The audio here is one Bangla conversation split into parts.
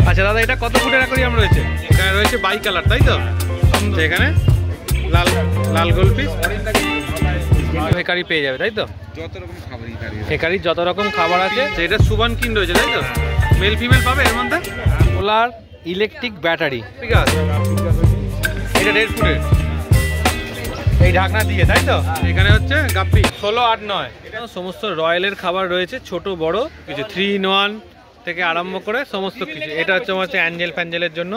আচ্ছা দাদা, এটা কত ফুটের অ্যাকোরিয়াম রয়েছে? এখানে রয়েছে বাই কালার, তাই তো? এখানে লাল লাল গোলপিস হেকারি পেয়ে যাবে, তাই তো? হেকারির যত রকম খাবার আছে। এটা সুবান কিন রয়েছে, তাই তো? মেল ফিমেল পাবে এর মধ্যে। সোলার ইলেকট্রিক ব্যাটারি, ঠিক আছে। এটা 1.5 ফুটের, এই ঢাকনা দিয়ে, তাই তো? এখানে হচ্ছে গাপ্পি 16, 8, 9। এটা সমস্ত রয়্যালের খাবার রয়েছে, ছোট বড় কিছু 3 in 1 থেকে আরম্ভ করে সমস্ত কিছু। এটা হচ্ছে আমার অ্যাঞ্জেল ফ্যাঞ্জেলের জন্য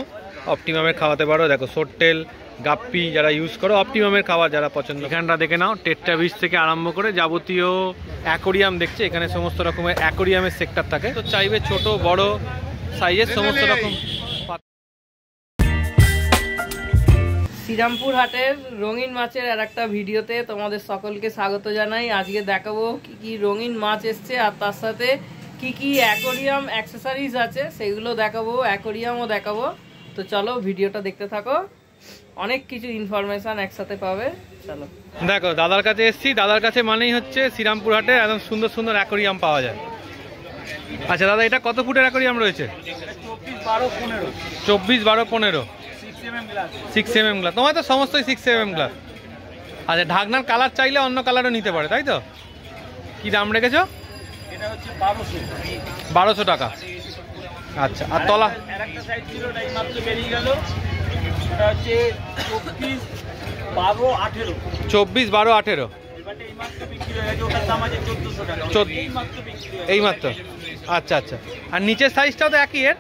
অপটিমামের খাওয়াতে পারো। দেখো সোট্টেল গাপ্পি যারা ইউজ করো, অপটিমামের খাবার যারা পছন্দ। এখানটা দেখে নাও, টেট্টা বিচ থেকে আরম্ভ করে যাবতীয় অ্যাকোরিয়াম দেখছে। এখানে সমস্ত রকমের অ্যাকোরিয়ামের সেক্টর থাকে, তো চাইবে ছোট বড় সাইজের সমস্ত রকম। শ্রীরামপুর হাটের রঙিন মাছের আর একটা ভিডিওতে তোমাদের সকলকে স্বাগত জানাই। আজকে দেখাবো কি কি রঙিন মাছ এসছে আর তার সাথে কি কি অ্যাকোরিয়াম অ্যাক্সেসরিজ আছে সেগুলো দেখাবো, অ্যাকোরিয়ামও দেখাবো। তো চলো ভিডিওটা দেখতে থাকো, অনেক কিছু ইনফরমেশন একসাথে পাবে। চলো দেখো, দাদার কাছে এসছি। দাদার কাছে মানেই হচ্ছে শ্রীরামপুর হাটে একদম সুন্দর সুন্দর অ্যাকোরিয়াম পাওয়া যায়। আচ্ছা দাদা, এটা কত ফুটের অ্যাকোরিয়াম রয়েছে? 24, 12, 15 6 mm গ্লাস। তোমার তো সমস্তই 6 mm গ্লাস। আচ্ছা, ঢাকনার কালার চাইলে অন্য কালারও নিতে পারে, তাই তো? কি দাম রেখেছো? এটা হচ্ছে 1200 টাকা। আচ্ছা, আর তলা আরেকটা সাইজ ছিল, এটা মাত্র বেরিয়ে গেল। এটা হচ্ছে 24, 12, 18। 24, 12, 18। এবারে এই মাত্র বিক্রি হয়ে গেছে, ওটার দাম আছে 1400 টাকা। এই মাত্র বিক্রি হয়ে গেছে, এই মাত্র। আচ্ছা আচ্ছা, আর নিচের সাইজটাও তো একই এর?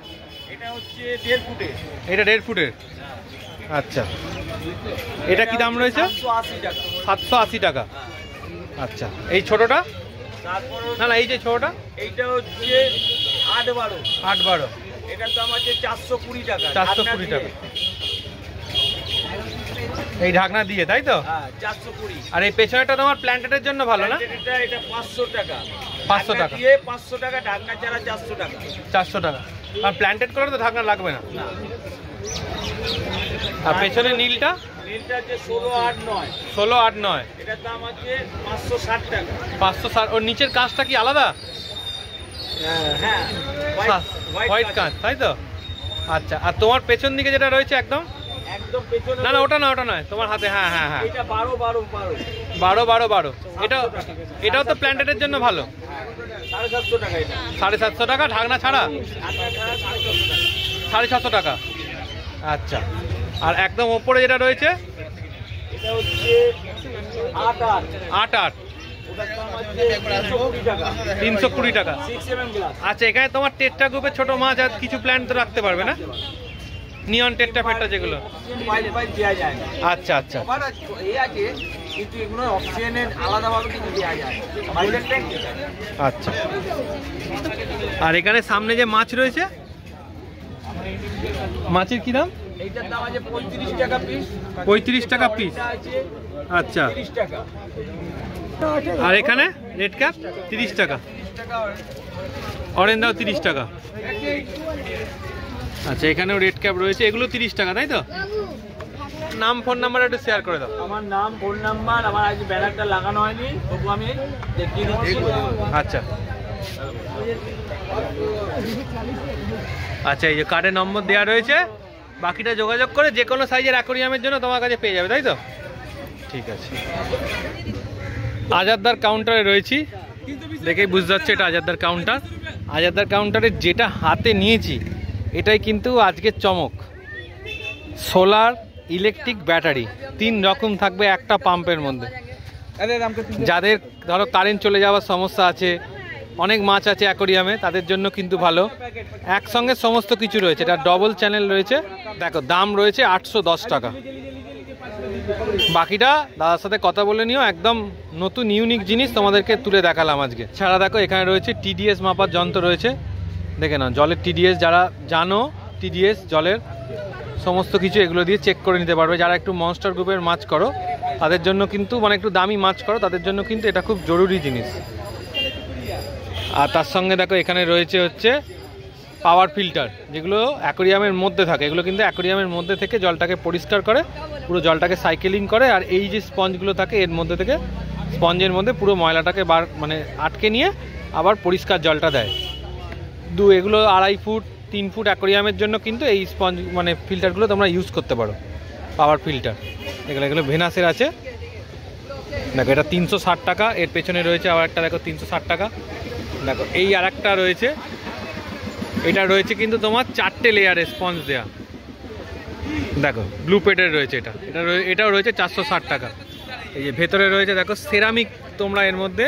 এটা হচ্ছে 1.5 ফুটের। এটা 1.5 ফুটের। আচ্ছা, এটা কি দাম রয়েছে? 780 টাকা। 780 টাকা। আচ্ছা, এই ছোটটা? তারপর না না, এই যে ছোটটা, এইটা হচ্ছে 8-12। 8-12। এটার দাম আছে 420 টাকা। 420 টাকা এই ঢাকনা দিয়ে, তাই তো? হ্যাঁ, 420। আর এই পেছনেটা তোমার প্ল্যান্টেটের জন্য ভালো না? এটা 500 টাকা। 500 টাকা দিয়ে 500 টাকা, ঢাকনা ছাড়া 400 টাকা। 400 টাকা। আর প্ল্যান্টেড করে তো ঢাকনা লাগবে না। আর পেছনে নীলটা? নীলটা আছে 16-8-9। 16-8-9। এটার দাম আছে 560 টাকা। 560। ওর নিচের কাঁচটা কি আলাদা? হ্যাঁ, হোয়াইট কাঁচ, তাই তো? আচ্ছা, আর তোমার পেছন দিকে যেটা রয়েছে একদম পেছনে? না না, ওটা না, ওটা নয়, তোমার হাতে। হ্যাঁ হ্যাঁ হ্যাঁ, এটা 12-12। 12-12-12। এটাও তো প্ল্যান্টেডের জন্য ভালো। 750 টাকা। এটা 750 টাকা, ঢাকনা ছাড়া 750 টাকা। আচ্ছা, আর একদম ওপরে যেটা রয়েছে এটা হচ্ছে 8-8। 8-8। ওটার দাম আছে 320 টাকা। 320 টাকা। 6 mm গ্লাস। আচ্ছা, এখানে তোমার টেট্রা গ্রুপের ছোট মাছ আর কিছু প্ল্যান্ট তো রাখতে পারবে না? নিয়ন টেট্রা ফেট্টা যেগুলো। পাইপ দেওয়া যায় না। আচ্ছা আচ্ছা, এই আছে, কিন্তু এগুলো অক্সিজেনের আলাদাভাবে কিছু দেওয়া যায়। বাইরের ট্যাঙ্ক। আচ্ছা, আর এখানে সামনে যে মাছ রয়েছে, মাছের কি দাম? এইটার দাম আছে 35 টাকা পিস। 35 টাকা পিস। আচ্ছা, 30 টাকা। আর এখানে রেড ক্যাপ 30 টাকা। অরেঞ্জটাও 30 টাকা। আচ্ছা, এখানেও রেড ক্যাপ রয়েছে, এগুলো 30 টাকা, তাই তো? নাম, ফোন নাম্বার একটু শেয়ার করে দাও। আমার নাম, ফোন নাম্বার, আমার আজ ব্যানারটা লাগানো হয়নি, তবু আমি দেখিয়ে দিচ্ছি। আচ্ছা আচ্ছা, এই যে কার্ডে নম্বর দেওয়া রয়েছে, বাকিটা যোগাযোগ করে যে কোনো সাইজের অ্যাকোরিয়ামের জন্য তোমার কাছে পেয়ে যাবে, তাই তো? ঠিক আছে। আজাদদার কাউন্টারে রয়েছি, দেখেই বুঝতে পারছি এটা আজাদদার কাউন্টার। আজাদদার কাউন্টারে যেটা হাতে নিয়েছি এটাই কিন্তু আজকের চমক। সোলার ইলেকট্রিক ব্যাটারি 3 রকম থাকবে একটা পাম্পের মধ্যে। যাদের ধরো কারেন্ট চলে যাওয়ার সমস্যা আছে, অনেক মাছ আছে অ্যাকোরিয়ামে, তাদের জন্য কিন্তু ভালো। একসঙ্গে সমস্ত কিছু রয়েছে, এটা ডবল চ্যানেল রয়েছে। দেখো, দাম রয়েছে 810 টাকা। বাকিটা দাদার সাথে কথা বলে নিও, একদম নতুন ইউনিক জিনিস তোমাদেরকে তুলে দেখালাম আজকে। ছাড়া দেখো, এখানে রয়েছে টিডিএস মাপার যন্ত্র রয়েছে, দেখে নাও। জলের টিডিএস, যারা জানো টিডিএস জলের সমস্ত কিছু এগুলো দিয়ে চেক করে নিতে পারবে। যারা একটু মনস্টার গ্রুপের মাছ করো তাদের জন্য কিন্তু, মানে একটু দামি মাছ করো তাদের জন্য কিন্তু এটা খুব জরুরি জিনিস। আর তার সঙ্গে দেখো এখানে রয়েছে হচ্ছে পাওয়ার ফিল্টার, যেগুলো অ্যাকোরিয়ামের মধ্যে থাকে। এগুলো কিন্তু অ্যাকোরিয়ামের মধ্যে থেকে জলটাকে পরিষ্কার করে, পুরো জলটাকে সাইকেলিং করে। আর এই যে স্পঞ্জগুলো থাকে এর মধ্যে থেকে, স্পঞ্জের মধ্যে পুরো ময়লাটাকে আটকে নিয়ে আবার পরিষ্কার জলটা দেয়। এগুলো 2.5 ফুট 3 ফুট অ্যাকোরিয়ামের জন্য কিন্তু এই স্পঞ্জ মানে ফিল্টারগুলো তোমরা ইউজ করতে পারো, পাওয়ার ফিল্টার। এগুলো ভেনাসের আছে, দেখো এটা 360 টাকা। এর পেছনে রয়েছে আবার একটা, দেখো 360 টাকা। দেখো এই আর একটা রয়েছে, এটা রয়েছে কিন্তু তোমার 4টে লেয়ারের স্পঞ্জ দেয়া, দেখো ব্লু পেডের রয়েছে এটাও রয়েছে 460 টাকা। এই যে ভেতরে রয়েছে দেখো সেরামিক, তোমরা এর মধ্যে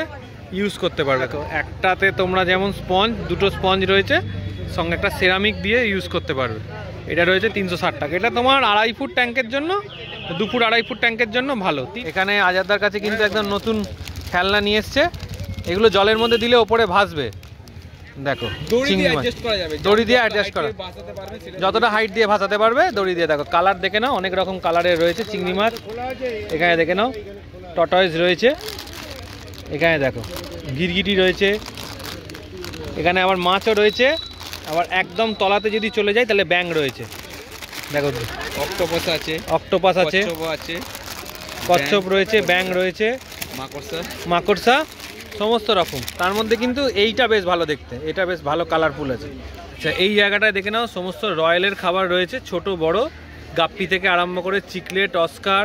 ইউজ করতে পারবে। দেখো একটাতে তোমরা যেমন স্পঞ্জ, দুটো স্পঞ্জ রয়েছে, সঙ্গে একটা সেরামিক দিয়ে ইউজ করতে পারবে। এটা রয়েছে 360 টাকা। এটা তোমার 2.5 ফুট ট্যাঙ্কের জন্য, 2 ফুট 2.5 ফুট ট্যাঙ্কের জন্য ভালো। এখানে আজাদার কাছে কিন্তু একদম নতুন খেলনা নিয়ে এসছে, এগুলো জলের মধ্যে দিলে ওপরে ভাসবে। দেখো দড়ি দিয়ে অ্যাডজাস্ট করা, যতটা হাইট দিয়ে ভাসাতে পারবে দড়ি দিয়ে। দেখো কালার দেখে নাও, অনেক রকম কালারের রয়েছে চিংড়ি মাছ। এখানে দেখে নাও টর্টয়েস রয়েছে, এখানে দেখো গিরগিটি রয়েছে, এখানে আবার মাছও রয়েছে। আবার একদম তলাতে যদি চলে যায় তাহলে ব্যাং রয়েছে, দেখো অক্টোপাস আছে, কচ্ছপ রয়েছে, ব্যাং রয়েছে, মাকড়সা সমস্ত রকম। তার মধ্যে কিন্তু এইটা বেশ ভালো দেখতে, এটা বেশ ভালো কালারফুল আছে। আচ্ছা এই জায়গাটায় দেখে নাও সমস্ত রয়্যালের খাবার রয়েছে, ছোট বড়, গাপ্পি থেকে আরম্ভ করে চিকলেট, অস্কার,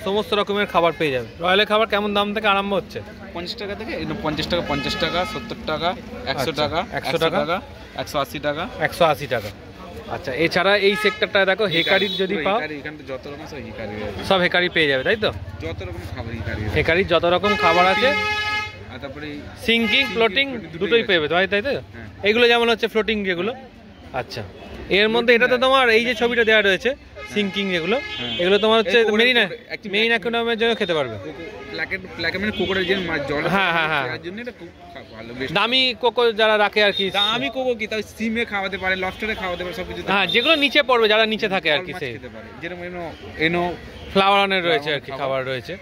সমস্ত রকমের খাবার পেয়ে যাবে। রয়্যালের খাবার কেমন দাম থেকে আরম্ভ হচ্ছে? 50 টাকা থেকে, 50 টাকা, 50 টাকা, 70 টাকা, 100 টাকা, 100 টাকা, 180 টাকা, 180 টাকা। আচ্ছা এছাড়া এই সেক্টরটা দেখো হেকারির যদি পাও, এখানে যত রকম সব হেকারি পেয়ে যাবে, তাই তো? যত রকম খাবার হেকারির যত রকম খাবার আছে, আর তারপরে সিঙ্কিং, ফ্লোটিং দুটোই পেয়ে যাবে, তাই তো? এইগুলো যেমন হচ্ছে ফ্লোটিং যেগুলো। আচ্ছা এর মধ্যে এটা তো তোমার এই যে ছবিটা দেওয়া রয়েছে সিঙ্কিং যেগুলো, এগুলো তোমার হচ্ছে মেরিন অ্যাকুয়ারিয়ামের জন্য খেতে পারবে। হ্যাঁ হ্যাঁ হ্যাঁ, দামি কোকো যারা রাখে আর কি, দামি কোকো কি তাই সিমে খাওয়াতে পারে, লবস্টারে খাওয়াতে পারে, সবকিছু। হ্যাঁ যেগুলো নিচে পড়বে, যারা নিচে থাকে আর কি, সেই যেরকম এনো ফ্লাওয়ার অনের রয়েছে আর কি, খাবার রয়েছে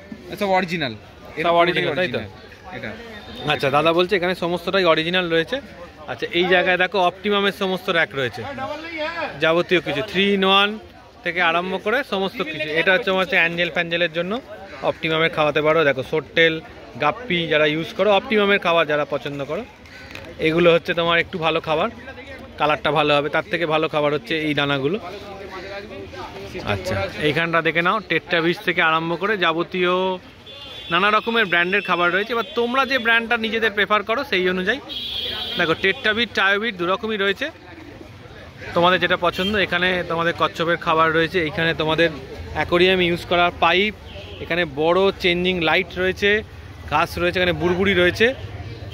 সব অরিজিনাল, সব অরিজিনাল, তাই তো? এটা আচ্ছা দাদা বলছে এখানে সমস্তটাই অরিজিনাল রয়েছে। আচ্ছা এই জায়গায় দেখো অপটিমামের সমস্ত র্যাক রয়েছে, যাবতীয় কিছু 3 in 1 থেকে আরম্ভ করে সমস্ত কিছু। এটা হচ্ছে আমার অ্যাঞ্জেল ফ্যাঞ্জেলের জন্য অপটিমামের খাওয়াতে পারো। দেখো সোটটেল, গাপ্পি যারা ইউজ করো, অপটিমামের খাবার যারা পছন্দ করো, এগুলো হচ্ছে তোমার একটু ভালো খাবার, কালারটা ভালো হবে। তার থেকে ভালো খাবার হচ্ছে এই দানাগুলো। আচ্ছা এইখানটা দেখে নাও টেট্রাবিস থেকে আরম্ভ করে যাবতীয় নানা রকমের ব্র্যান্ডের খাবার রয়েছে। এবার তোমরা যে ব্র্যান্ডটা নিজেদের প্রেফার করো সেই অনুযায়ী দেখো টেট্রাবিট, টায়োবিট দু রকমই রয়েছে, তোমাদের যেটা পছন্দ। এখানে তোমাদের কচ্ছপের খাবার রয়েছে, এখানে তোমাদের অ্যাকোরিয়ামে ইউজ করার পাইপ, এখানে বড় চেঞ্জিং লাইট রয়েছে, ঘাস রয়েছে, এখানে বুড়বুড়ি রয়েছে।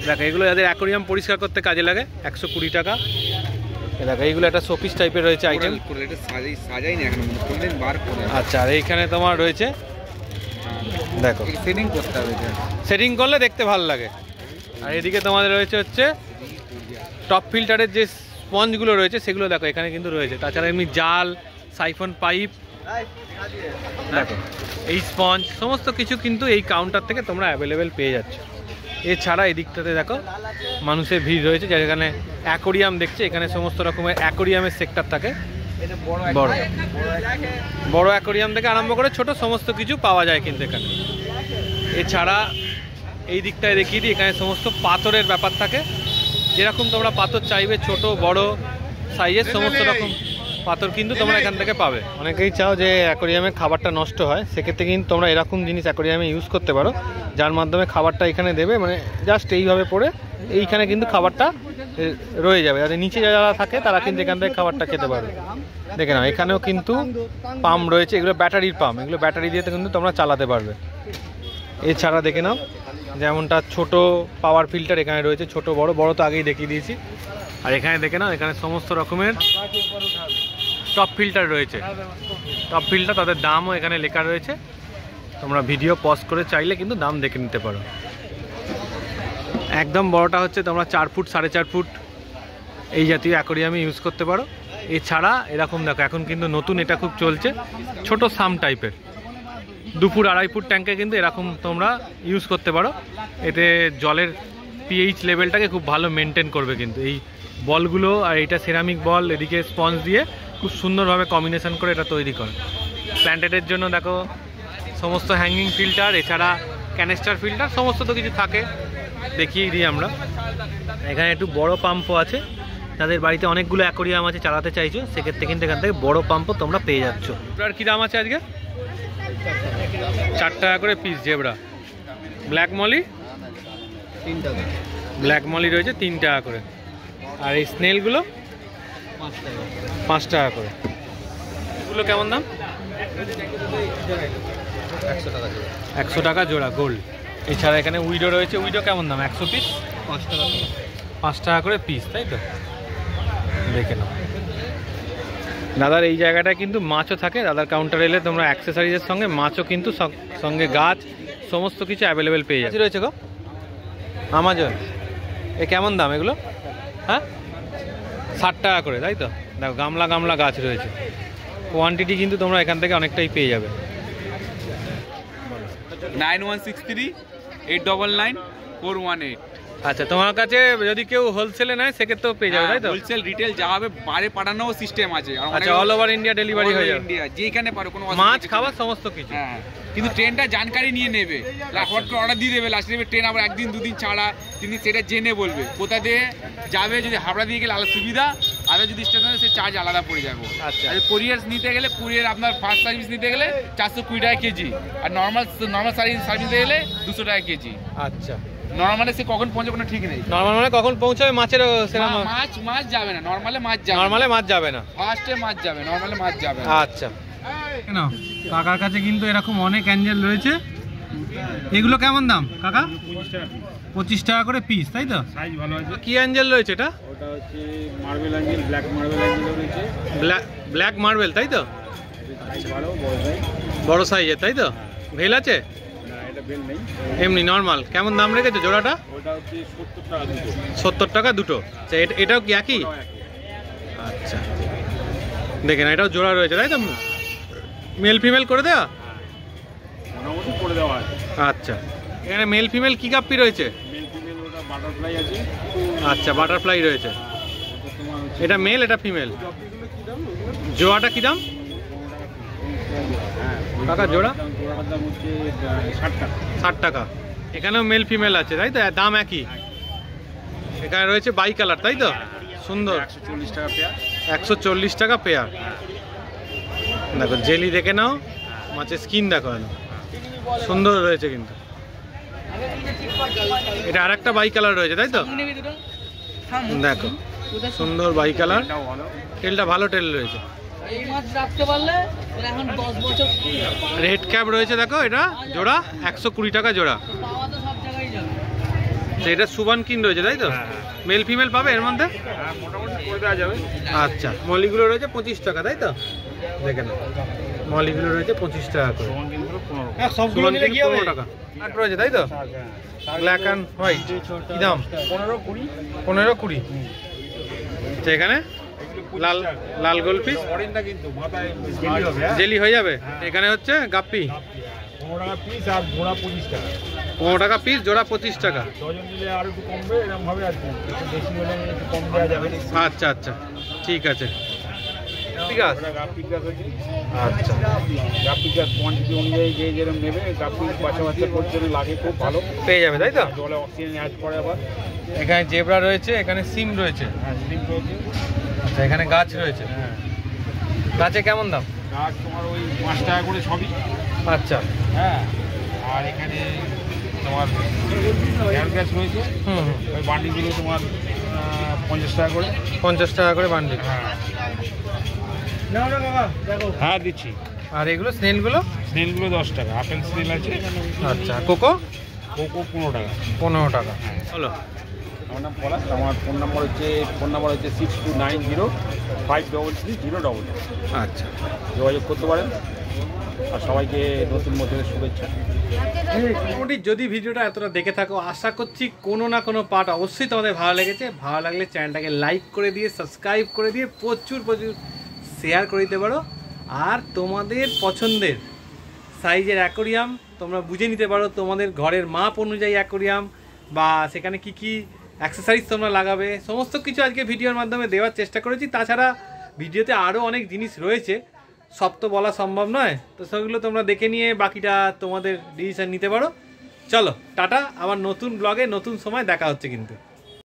দেখো এগুলো যাদের অ্যাকোরিয়াম পরিষ্কার করতে কাজে লাগে, 120 টাকা। দেখো এইগুলো একটা শোপিস টাইপের রয়েছে আইটেম। আচ্ছা আর এইখানে তোমার রয়েছে, দেখো সেটিং করতে হবে, সেটিং করলে দেখতে ভালো লাগে। আর এদিকে তোমাদের রয়েছে হচ্ছে টপ ফিল্টারের যে স্পঞ্জগুলো রয়েছে সেগুলো দেখো এখানে কিন্তু রয়েছে। তাছাড়া এমনি জাল, সাইফন পাইপ, দেখো এই স্পঞ্জ সমস্ত কিছু কিন্তু এই কাউন্টার থেকে তোমরা অ্যাভেলেবেল পেয়ে যাচ্ছ। এছাড়া এই দিকটাতে দেখো মানুষের ভিড় রয়েছে, যেখানে অ্যাকোরিয়াম দেখছে, এখানে সমস্ত রকমের অ্যাকোরিয়ামের সেক্টর থাকে। বড় অ্যাকোরিয়াম থেকে আরম্ভ করে ছোট সমস্ত কিছু পাওয়া যায় কিন্তু এখানে। এছাড়া এই দিকটায় দেখিয়ে দিই, এখানে সমস্ত পাথরের ব্যাপার থাকে, যেরকম তোমরা পাথর চাইবে ছোট বড় সাইজের সমস্ত রকম পাথর কিন্তু তোমরা এখান থেকে পাবে। অনেকেই চাও যে অ্যাকোরিয়ামে খাবারটা নষ্ট হয়, সেক্ষেত্রে কিন্তু তোমরা এরকম জিনিস অ্যাকোরিয়ামে ইউজ করতে পারো, যার মাধ্যমে খাবারটা এখানে দেবে, মানে জাস্ট এইভাবে পড়ে এইখানে কিন্তু খাবারটা রয়ে যাবে, যাতে নিচে যারা থাকে তারা কিন্তু এখান থেকে খাবারটা খেতে পারবে। দেখে নাও এখানেও কিন্তু পাম্প রয়েছে, এগুলো ব্যাটারির পাম্প, এগুলো ব্যাটারি দিয়ে কিন্তু তোমরা চালাতে পারবে। এছাড়া দেখে নাও যেমনটা ছোট পাওয়ার ফিল্টার এখানে রয়েছে, ছোট বড়, বড় তো আগেই দেখিয়ে দিয়েছি। আর এখানে দেখে নাও এখানে সমস্ত রকমের টপ ফিল্টার রয়েছে, টপ ফিল্টার তাদের দামও এখানে লেখা রয়েছে, তোমরা ভিডিও পজ করে চাইলে কিন্তু দাম দেখে নিতে পারো। একদম বড়টা হচ্ছে তোমরা 4 ফুট 4.5 ফুট এই জাতীয় অ্যাকোরিয়ামে ইউজ করতে পারো। এছাড়া এরকম দেখো এখন কিন্তু নতুন এটা খুব চলছে, ছোট সাম টাইপের 2 ফুট 2.5 ফুট ট্যাঙ্কে কিন্তু এরকম তোমরা ইউজ করতে পারো। এতে জলের পিএইচ লেভেলটাকে খুব ভালো মেনটেন করবে কিন্তু এই বলগুলো। আর এটা সেরামিক বল, এদিকে স্পঞ্জ দিয়ে খুব সুন্দরভাবে কম্বিনেশন করে এটা তৈরি করে। প্ল্যান্টেডের জন্য দেখো সমস্ত হ্যাঙ্গিং ফিল্টার, এছাড়া ক্যানেস্টার ফিল্টার সমস্ত তো কিছু থাকে, দেখিয়ে দিই আমরা। এখানে একটু বড় পাম্পও আছে, যাদের বাড়িতে অনেকগুলো অ্যাকোরিয়াম আছে, চালাতে চাইছো, সেক্ষেত্রে কিন্তু এখান থেকে বড় পাম্পও তোমরা পেয়ে যাচ্ছ। জেব্রার কী দাম আছে আজকে? 4 টাকা করে পিস জেব্রা। ব্ল্যাক মলি 3 টাকা। ব্ল্যাক মলি রয়েছে 3 টাকা করে। আর এই স্নেলগুলো 5 টাকা করে। এগুলো কেমন দাম? 100 টাকা জোড়া গোল্ড। এছাড়া এখানে উইডো রয়েছে। উইডো কেমন দাম? 100 পিস 5 টাকা করে পিস, তাই তো? দেখে নাও। দাদার এই জায়গাটায় কিন্তু মাছও থাকে। দাদার কাউন্টার এলে তোমরা অ্যাক্সেসরিজের সঙ্গে মাছও কিন্তু সঙ্গে গাছ সমস্ত কিছু অ্যাভেলেবেল পেয়ে যাচ্ছে। রয়েছে গো আমাজন, এ কেমন দাম এগুলো? হ্যাঁ 60 টাকা করে, তাই তো? দেখো গামলা গামলা গাছ রয়েছে। কোয়ান্টিটি কিন্তু তোমরা এখান থেকে অনেকটাই পেয়ে যাবে। 9163 899 418। আচ্ছা, তোমার কাছে যদি কেউ হোলসেলে নেয় সেক্ষেত্রেও পেয়ে যাবে, তাই তো? হোলসেল রিটেল যা হবে বাইরে পাঠানো সিস্টেম আছে। আচ্ছা, অল ওভার ইন্ডিয়া ডেলিভারি হয়ে যাবে। ইন্ডিয়া যেখানে পারো, কোনো মাছ খাবার সমস্ত কিছু। হ্যাঁ, কিন্তু ট্রেনটা জানকারি নিয়ে নেবে। হট করে অর্ডার দিয়ে দেবে, লাস্টে দেবে ট্রেন আবার 1 দিন 2 দিন ছাড়া। তিনি সেটা জেনে বলবে কোথা দিয়ে যাবে। যদি হাবড়া দিয়ে গেলে আলাদা সুবিধা, আর যদি স্টেশনে সে চার্জ আলাদা পড়ে যাবে। আচ্ছা, আর কোরিয়ার নিতে গেলে, কোরিয়ার আপনার ফার্স্ট সার্ভিস নিতে গেলে 420 টাকা কেজি, আর নর্মাল সার্ভিস নিতে গেলে 200 টাকা কেজি। আচ্ছা, নর্মালে সে কখন পৌঁছাবে কোনো ঠিক নেই। নরমাল মানে কখন পৌঁছাবে মাছের সেরকম? মাছ যাবে না, নর্মালে মাছ যাবে। নরমালে মাছ যাবে না, ফার্স্টে মাছ যাবে, নর্মালে মাছ যাবে। আচ্ছা, কেন কাকার কাছে কিন্তু এরকম অনেক অ্যাঞ্জেল রয়েছে। এগুলো কেমন দাম কাকা? 25 টাকা করে পিস, তাই তো? সাইজ ভালো আছে। কি অ্যাঞ্জেল রয়েছে এটা? ওটা হচ্ছে marble Angel, black marble Angel রয়েছে। ব্ল্যাক মার্বেল, তাই তো? সাইজ ভালো, বড় সাইজ। বড় সাইজের, তাই তো? ভেল আছে? না, এটা বেল নেই, এমনি নর্মাল। কেমন দাম রেখেছে জোড়াটা? ওটা হচ্ছে 70 টাকা দুটো। 70 টাকা দুটো। আচ্ছা, এটাও কি একই? আচ্ছা, দেখেন এটাও জোড়া রয়েছে, তাই তো? মেল ফিমেল করে দেওয়া? মোটামুটি করে দেওয়া আছে। আচ্ছা, এখানে মেল ফিমেল কি কাপ্পি রয়েছে? মেল ফিমেল ওটা বাটারফ্লাই আছে। আচ্ছা, বাটারফ্লাই রয়েছে। ওটা তোমার হচ্ছে এটা মেল, এটা ফিমেল। জোড়াটা কি দাম কাকা? জোড়া জোড়াটার দাম হচ্ছে 60 টাকা। 60 টাকা। এখানেও মেল ফিমেল আছে, তাই তো? দাম একই। এখানে রয়েছে বাই কালার, তাই তো? সুন্দর। 140 টাকা পেয়ার। 140 টাকা পেয়ার। দেখো জেলি দেখে নাও, মাছের স্কিন দেখো, সুন্দর রয়েছে কিন্তু। এটা আর একটা বাই কালার রয়েছে, তাই তো? দেখো সুন্দর বাই কালার। এটাও ভালো। টেলটা ভালো টেল রয়েছে। এই মাছ রাখতে পারলে এখন 10 বছর রেড ক্যাপ রয়েছে, দেখো এটা জোড়া 120 টাকা জোড়া। পাওয়া তো সব জায়গায় যাবে। তো এটা সুবান কিন রয়েছে, তাই তো? মেল ফিমেল পাবে এর মধ্যে? হ্যাঁ, মোটামুটি করে দেওয়া যাবে। আচ্ছা, মলিগুলো রয়েছে 25 টাকা, তাই তো? দেখে নাও, মলিগুলো রয়েছে 25 টাকা করে। সমান কিন্তু 15। হ্যাঁ, সবগুলো নিলে কি হবে? 15 টাকা আট রয়েছে, তাই তো? ব্ল্যাক অ্যান্ড হোয়াইট কি দাম? 15 20। 15-20। আচ্ছা, এখানে লাল লাল গোলপিস অরেঞ্জটা কিন্তু মাথায় জেলি হবে। হ্যাঁ, জেলি হয়ে যাবে। এখানে হচ্ছে গাপ্পি 15 টাকা পিস আর জোড়া 25 টাকা। 15 টাকা পিস, জোড়া 25 টাকা। ডজন নিলে আর একটু কমবে, এরকম ভাবে আর কি। একটু বেশি হলে একটু কম দেওয়া যাবে। আচ্ছা আচ্ছা, ঠিক আছে। ঠিক আছে, ওটা গাপ্পির গাছ হচ্ছে। আচ্ছা, গাপ্পির গাছ কোয়ান্টিটি অনুযায়ী যে যেরকম নেবে, গাপ্পির বাচ্চা বাচ্চা করতে জন্য লাগে, খুব ভালো। পেয়ে যাবে, তাই তো? জলে অক্সিজেন অ্যাড করে আবার। এখানে জেব্রা রয়েছে, এখানে সিম রয়েছে। হ্যাঁ, স্লিপ রয়েছে। আচ্ছা, এখানে গাছ রয়েছে। হ্যাঁ, গাছে কেমন দাম? গাছ তোমার ওই 5 টাকা করে সবই। আচ্ছা, হ্যাঁ, আর এখানে তোমার হেয়ার গ্যাস রয়েছে। হুম হুম, ওই বান্ডিলগুলো তোমার 50 টাকা করে। 50 টাকা করে বান্ডিল। হ্যাঁ, দিচ্ছি। আর এগুলো স্নেলগুলো? স্নেলগুলো 10 টাকা। আপেল স্নেল আছে। আচ্ছা, কোকো? কোকো 15 টাকা। 15 টাকা। বলো। আমার নাম পলাশ। আমার ফোন নাম্বার হচ্ছে 6290533000। আচ্ছা, যোগাযোগ করতে পারেন। আর সবাইকে নতুন বছরের শুভেচ্ছা। মোটামুটি যদি ভিডিওটা এতটা দেখে থাকো, আশা করছি কোনো না কোনো পার্ট অবশ্যই তোমাদের ভালো লেগেছে। ভালো লাগলে চ্যানেলটাকে লাইক করে দিয়ে, সাবস্ক্রাইব করে দিয়ে, প্রচুর প্রচুর শেয়ার করে দিতে পারো। আর তোমাদের পছন্দের সাইজের অ্যাকোরিয়াম তোমরা বুঝে নিতে পারো, তোমাদের ঘরের মাপ অনুযায়ী অ্যাকোরিয়াম বা সেখানে কি কি অ্যাক্সেসরিজ তোমরা লাগাবে, সমস্ত কিছু আজকে ভিডিওর মাধ্যমে দেওয়ার চেষ্টা করেছি। তাছাড়া ভিডিওতে আরও অনেক জিনিস রয়েছে, সব তো বলা সম্ভব নয়। তো সেগুলো তোমরা দেখে নিয়ে বাকিটা তোমাদের ডিসিশন নিতে পারো। চলো টাটা, আবার নতুন ব্লগে নতুন সময় দেখা হচ্ছে কিন্তু।